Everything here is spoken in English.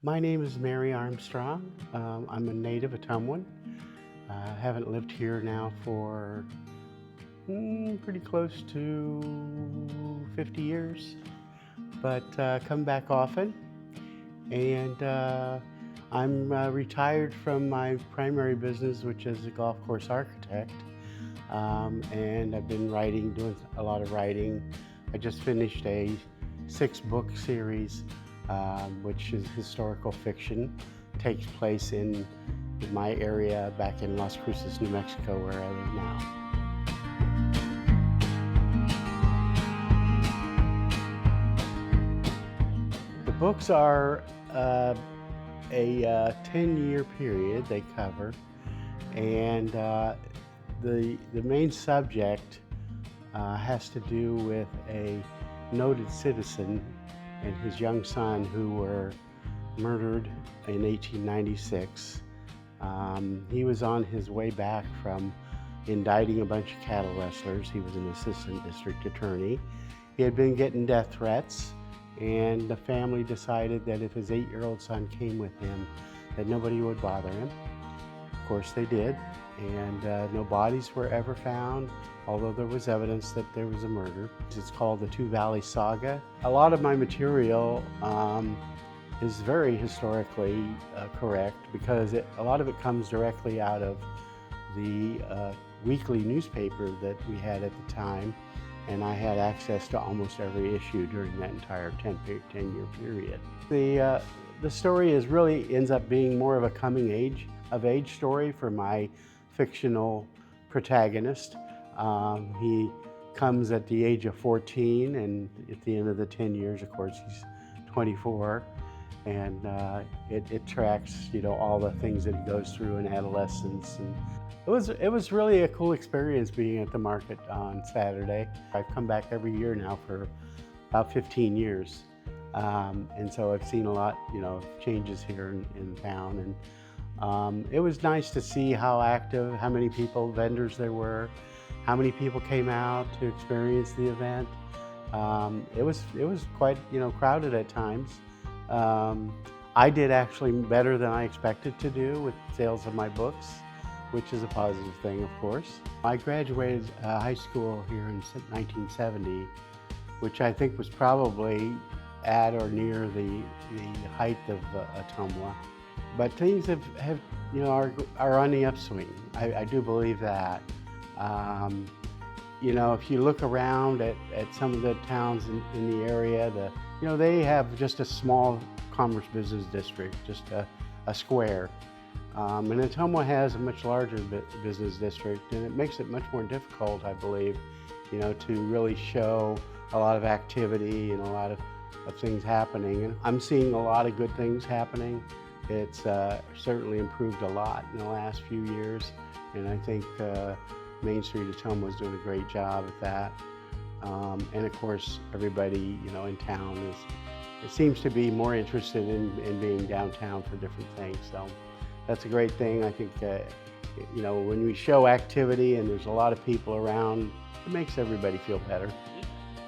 My name is Mary Armstrong. I'm a native Ottumwan. I haven't lived here now for pretty close to 50 years, but come back often. And I'm retired from my primary business, which is a golf course architect. And I've been doing a lot of writing. I just finished a 6-book series, which is historical fiction. Takes place in my area back in Las Cruces, New Mexico, where I live now. The books are a 10-year period they cover, and the main subject has to do with a noted citizen and his young son who were murdered in 1896. He was on his way back from indicting a bunch of cattle rustlers. He was an assistant district attorney. He had been getting death threats, and the family decided that if his 8-year-old son came with him, that nobody would bother him. Of course they did, and no bodies were ever found, although there was evidence that there was a murder. It's called the Two Valley Saga. A lot of my material is very historically correct, because a lot of it comes directly out of the weekly newspaper that we had at the time, and I had access to almost every issue during that entire 10-year period. The story really ends up being more of a coming of age story for my fictional protagonist. He comes at the age of 14, and at the end of the 10 years, of course, he's 24. And it tracks, all the things that he goes through in adolescence. And it was really a cool experience being at the market on Saturday. I've come back every year now for about 15 years. And so I've seen a lot, of changes here in town. And it was nice to see how active, how many vendors there were, how many people came out to experience the event. It was quite, crowded at times. I did actually better than I expected to do with sales of my books, which is a positive thing, of course. I graduated high school here in 1970, which I think was probably at or near the height of Ottumwa. But things are on the upswing. I do believe that. If you look around at some of the towns in the area, they have just a small commerce business district, just a square. And Ottumwa has a much larger business district, and it makes it much more difficult, I believe, to really show a lot of activity and a lot of things happening. And I'm seeing a lot of good things happening. It's certainly improved a lot in the last few years, and I think Main Street Ottumwa is doing a great job at that. And of course, everybody in town it seems to be more interested in being downtown for different things. So that's a great thing. I think when we show activity and there's a lot of people around, it makes everybody feel better.